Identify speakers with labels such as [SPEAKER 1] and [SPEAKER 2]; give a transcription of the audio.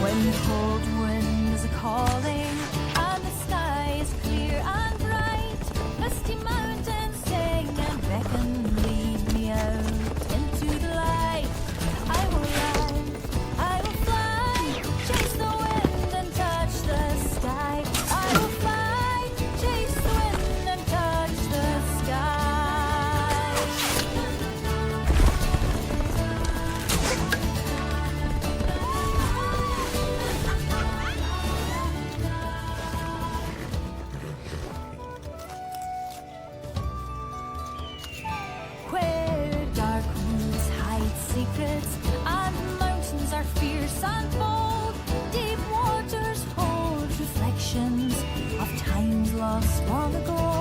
[SPEAKER 1] When cold winds are calling and the sky is clear and bright, misty mountains sing and beckon, lead me out into the light. I will ride, I will fly, chase the wind and touch the sky. I will fly, chase the wind and touch the sky. Where dark woods hide secrets and mountains are fierce and bold, deep waters hold reflections of times lost long ago.